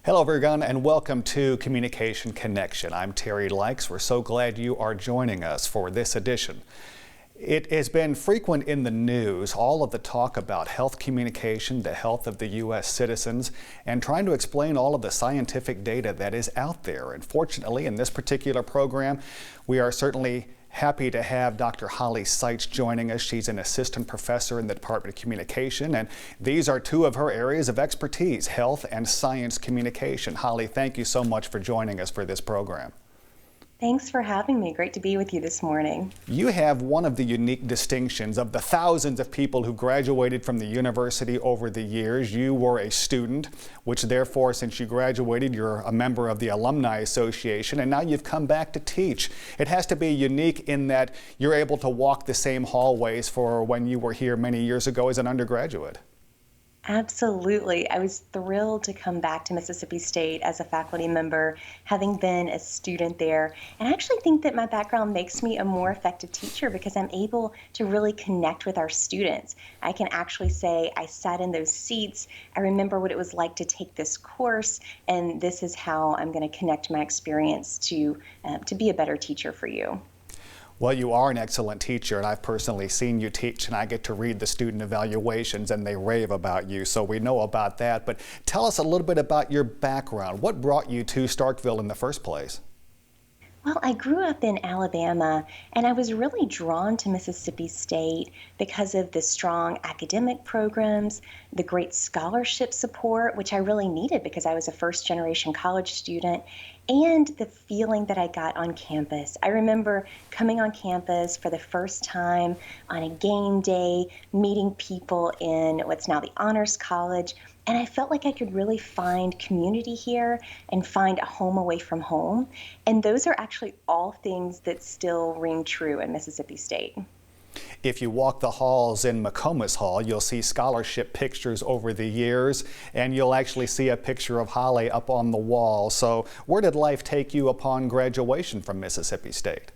Hello everyone and welcome to Communication Connection. I'm Terry Likes. We're so glad you are joining us for this edition. It has been frequent in the news, all of the talk about health communication, the health of the U.S. citizens, and trying to explain all of the scientific data that is out there. And fortunately, in this particular program, we are certainly happy to have Dr. Holli Seitz joining us. She's an assistant professor in the Department of Communication, and these are two of her areas of expertise, health and science communication. Holli, thank you so much for joining us for this program. Thanks for having me. Great to be with you this morning. You have one of the unique distinctions of the thousands of people who graduated from the university over the years. You were a student, which therefore, since you graduated, you're a member of the Alumni Association, and now you've come back to teach. It has to be unique in that you're able to walk the same hallways for when you were here many years ago as an undergraduate. Absolutely. I was thrilled to come back to Mississippi State as a faculty member, having been a student there. And I actually think that my background makes me a more effective teacher because I'm able to really connect with our students. I can actually say I sat in those seats. I remember what it was like to take this course, and this is how I'm going to connect my experience to be a better teacher for you. Well, you are an excellent teacher, and I've personally seen you teach, and I get to read the student evaluations, and they rave about you, so we know about that. But tell us a little bit about your background. What brought you to Starkville in the first place? Well, I grew up in Alabama, and I was really drawn to Mississippi State because of the strong academic programs, the great scholarship support, which I really needed because I was a first-generation college student, and the feeling that I got on campus. I remember coming on campus for the first time on a game day, meeting people in what's now the Honors College, and I felt like I could really find community here and find a home away from home. And those are actually all things that still ring true in Mississippi State. If you walk the halls in McComas Hall, you'll see scholarship pictures over the years, and you'll actually see a picture of Holli up on the wall. So where did life take you upon graduation from Mississippi State?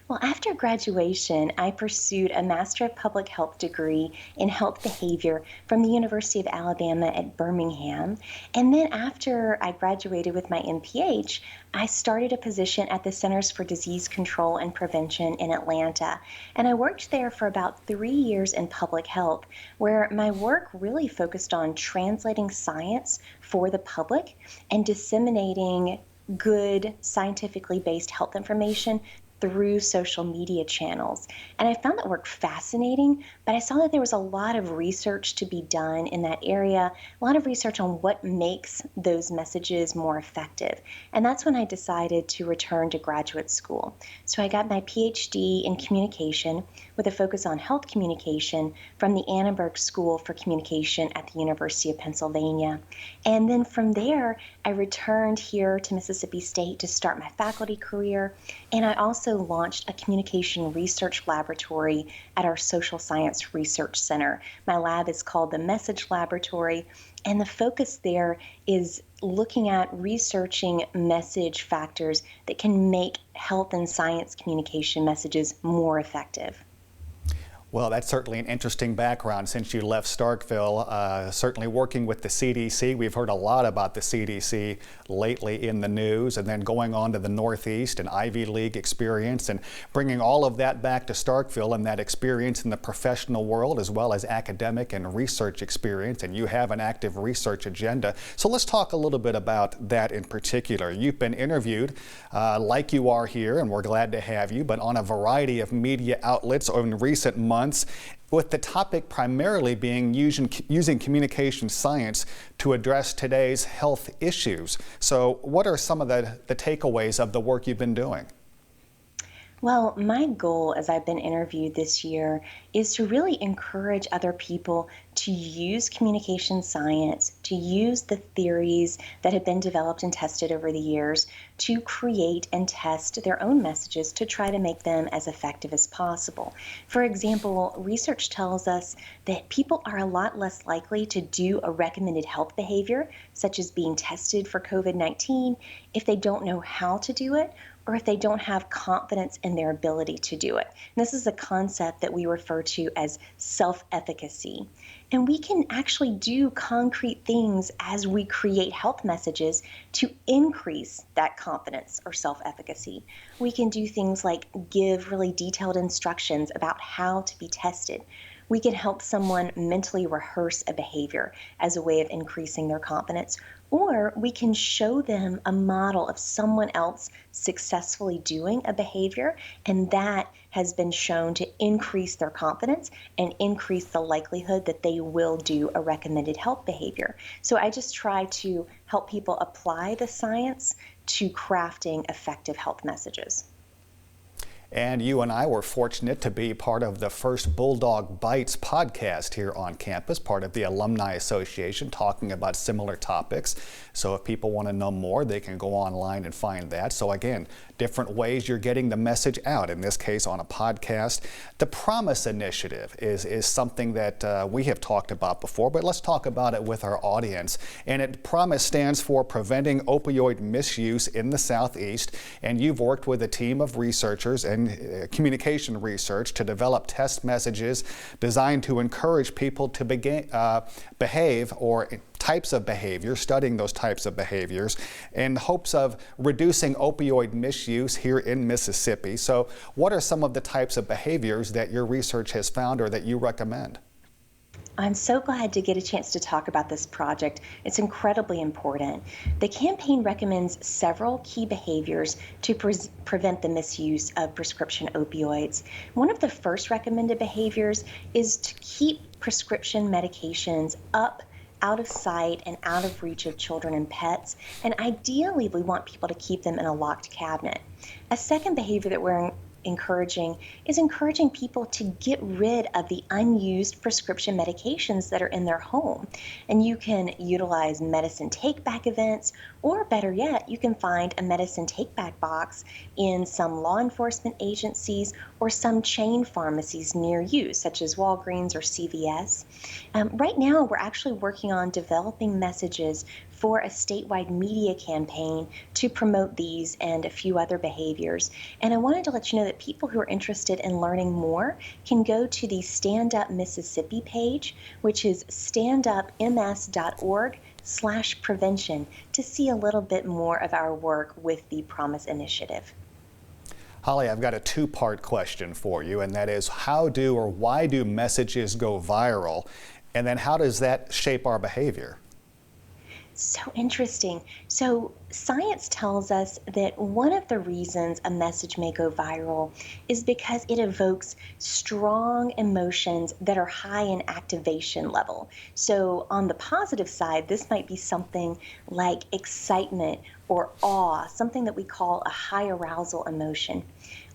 Well, after graduation, I pursued a Master of Public Health degree in health behavior from the University of Alabama at Birmingham. And then after I graduated with my MPH, I started a position at the Centers for Disease Control and Prevention in Atlanta. And I worked there for about 3 years in public health, where my work really focused on translating science for the public and disseminating good scientifically based health information through social media channels. And I found that work fascinating, but I saw that there was a lot of research to be done in that area, a lot of research on what makes those messages more effective. And that's when I decided to return to graduate school. So I got my PhD in communication with a focus on health communication from the Annenberg School for Communication at the University of Pennsylvania. And then from there, I returned here to Mississippi State to start my faculty career. And I also launched a communication research laboratory at our Social Science Research Center. My lab is called the Message Laboratory, and the focus there is looking at researching message factors that can make health and science communication messages more effective. Well, that's certainly an interesting background since you left Starkville. Certainly working with the CDC. We've heard a lot about the CDC lately in the news, and then going on to the Northeast and Ivy League experience and bringing all of that back to Starkville and that experience in the professional world as well as academic and research experience. And you have an active research agenda. So let's talk a little bit about that in particular. You've been interviewed like you are here, and we're glad to have you, but on a variety of media outlets in recent months, with the topic primarily being using communication science to address today's health issues. So what are some of the takeaways of the work you've been doing? Well, my goal as I've been interviewed this year is to really encourage other people to use communication science, to use the theories that have been developed and tested over the years to create and test their own messages to try to make them as effective as possible. For example, research tells us that people are a lot less likely to do a recommended health behavior, such as being tested for COVID-19, if they don't know how to do it or if they don't have confidence in their ability to do it. And this is a concept that we refer to as self-efficacy. And we can actually do concrete things as we create health messages to increase that confidence or self efficacy. We can do things like give really detailed instructions about how to be tested. We can help someone mentally rehearse a behavior as a way of increasing their confidence. Or we can show them a model of someone else successfully doing a behavior, and that has been shown to increase their confidence and increase the likelihood that they will do a recommended health behavior. So I just try to help people apply the science to crafting effective health messages. And you and I were fortunate to be part of the first Bulldog Bites podcast here on campus, part of the Alumni Association, talking about similar topics. So if people want to know more, they can go online and find that. So again, different ways you're getting the message out, in this case on a podcast. The Promise Initiative is something that we have talked about before, but let's talk about it with our audience. And Promise stands for Preventing Opioid Misuse in the Southeast, and you've worked with a team of researchers and communication research to develop test messages designed to encourage people to behave or types of behavior, studying those types of behaviors in hopes of reducing opioid misuse here in Mississippi. So what are some of the types of behaviors that your research has found or that you recommend? I'm so glad to get a chance to talk about this project. It's incredibly important. The campaign recommends several key behaviors to prevent the misuse of prescription opioids. One of the first recommended behaviors is to keep prescription medications out of sight and out of reach of children and pets. And ideally, we want people to keep them in a locked cabinet. A second behavior that we're encouraging people to get rid of the unused prescription medications that are in their home. And you can utilize medicine take-back events, or better yet, you can find a medicine take-back box in some law enforcement agencies or some chain pharmacies near you, such as Walgreens or CVS. Right now, we're actually working on developing messages for a statewide media campaign to promote these and a few other behaviors. And I wanted to let you know that people who are interested in learning more can go to the Stand Up Mississippi page, which is standupms.org/prevention, to see a little bit more of our work with the Promise Initiative. Holly, I've got a two-part question for you, and that is how do or why do messages go viral? And then how does that shape our behavior? So interesting. So science tells us that one of the reasons a message may go viral is because it evokes strong emotions that are high in activation level. So on the positive side, this might be something like excitement or awe, something that we call a high arousal emotion.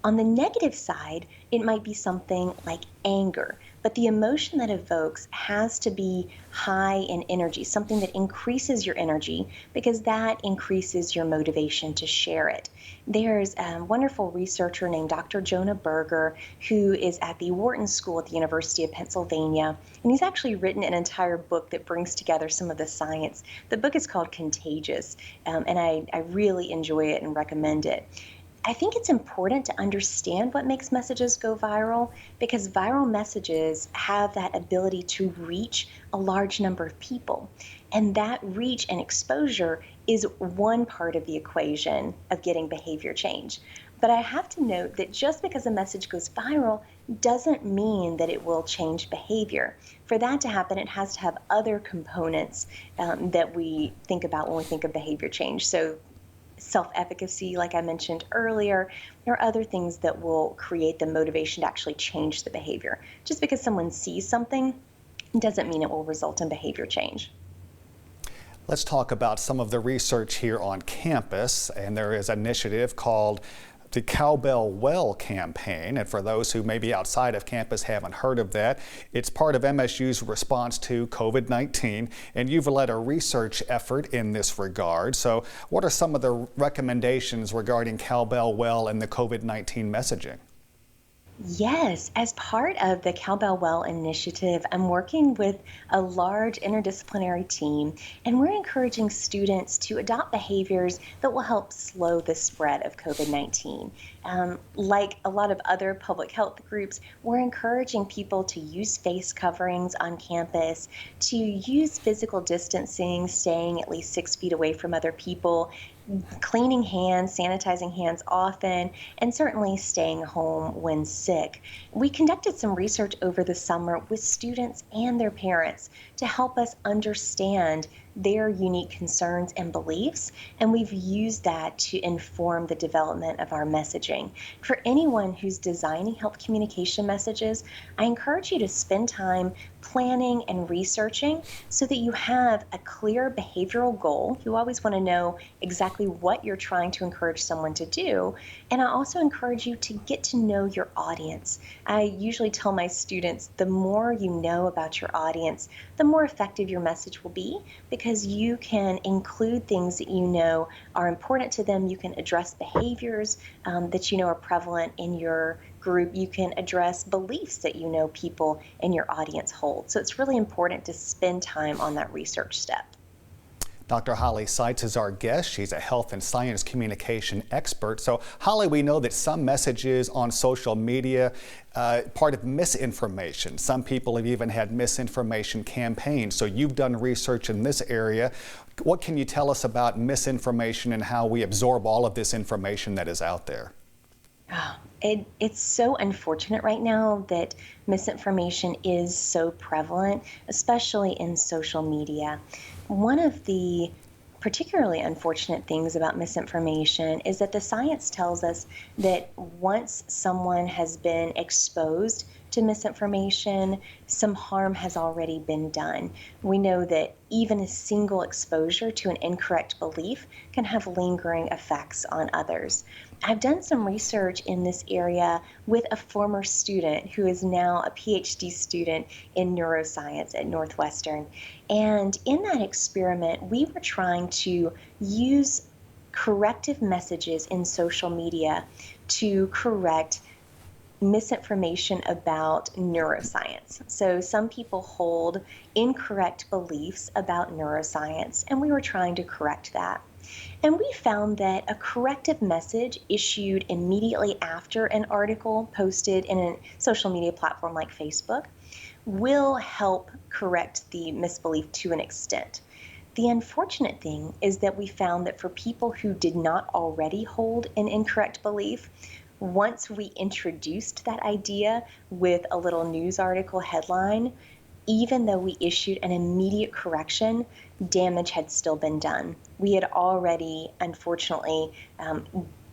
On the negative side, it might be something like anger, but the emotion that evokes has to be high in energy, something that increases your energy because that increases your motivation to share it. There's a wonderful researcher named Dr. Jonah Berger who is at the Wharton School at the University of Pennsylvania, and he's actually written an entire book that brings together some of the science. The book is called Contagious, and I really enjoy it and recommend it. I think it's important to understand what makes messages go viral because viral messages have that ability to reach a large number of people. And that reach and exposure is one part of the equation of getting behavior change. But I have to note that just because a message goes viral doesn't mean that it will change behavior. For that to happen, it has to have other components that we think about when we think of behavior change. So self-efficacy, like I mentioned earlier, there are other things that will create the motivation to actually change the behavior. Just because someone sees something doesn't mean it will result in behavior change. Let's talk about some of the research here on campus, and there is an initiative called the Cowbell Well campaign, and for those who may be outside of campus haven't heard of that, it's part of MSU's response to COVID-19, and you've led a research effort in this regard. So what are some of the recommendations regarding Cowbell Well and the COVID-19 messaging? Yes, as part of the Cowbell Well initiative, I'm working with a large interdisciplinary team, and we're encouraging students to adopt behaviors that will help slow the spread of COVID-19. like a lot of other public health groups, we're encouraging people to use face coverings on campus, to use physical distancing, staying at least 6 feet away from other people, cleaning hands, sanitizing hands often, and certainly staying home when sick. We conducted some research over the summer with students and their parents to help us understand their unique concerns and beliefs, and we've used that to inform the development of our messaging. For anyone who's designing health communication messages, I encourage you to spend time planning and researching so that you have a clear behavioral goal. You always want to know exactly what you're trying to encourage someone to do. And I also encourage you to get to know your audience. I usually tell my students, the more you know about your audience, the more effective your message will be, because you can include things that you know are important to them. You can address behaviors that you know are prevalent in your group. You can address beliefs that you know people in your audience hold. So it's really important to spend time on that research step. Dr. Holli Seitz is our guest. She's a health and science communication expert. So, Holli, we know that some messages on social media part of misinformation. Some people have even had misinformation campaigns. So you've done research in this area. What can you tell us about misinformation and how we absorb all of this information that is out there? It's so unfortunate right now that misinformation is so prevalent, especially in social media. One of the particularly unfortunate things about misinformation is that the science tells us that once someone has been exposed to misinformation, some harm has already been done. We know that even a single exposure to an incorrect belief can have lingering effects on others. I've done some research in this area with a former student who is now a PhD student in neuroscience at Northwestern. And in that experiment, we were trying to use corrective messages in social media to correct misinformation about neuroscience. So some people hold incorrect beliefs about neuroscience, and we were trying to correct that. And we found that a corrective message issued immediately after an article posted in a social media platform like Facebook will help correct the misbelief to an extent. The unfortunate thing is that we found that for people who did not already hold an incorrect belief, once we introduced that idea with a little news article headline, even though we issued an immediate correction, damage had still been done. We had already, unfortunately,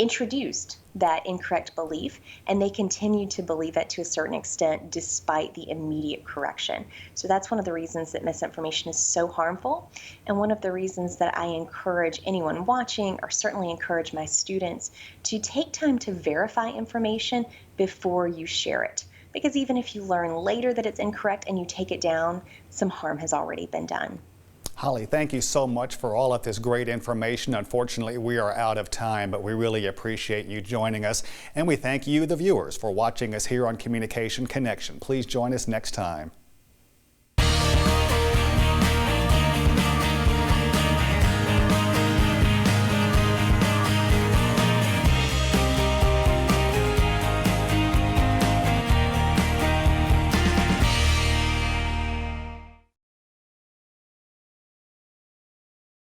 introduced that incorrect belief, and they continued to believe it to a certain extent despite the immediate correction. So that's one of the reasons that misinformation is so harmful, and one of the reasons that I encourage anyone watching, or certainly encourage my students, to take time to verify information before you share it. Because even if you learn later that it's incorrect and you take it down, some harm has already been done. Holli, thank you so much for all of this great information. Unfortunately, we are out of time, but we really appreciate you joining us. And we thank you, the viewers, for watching us here on Communication Connection. Please join us next time.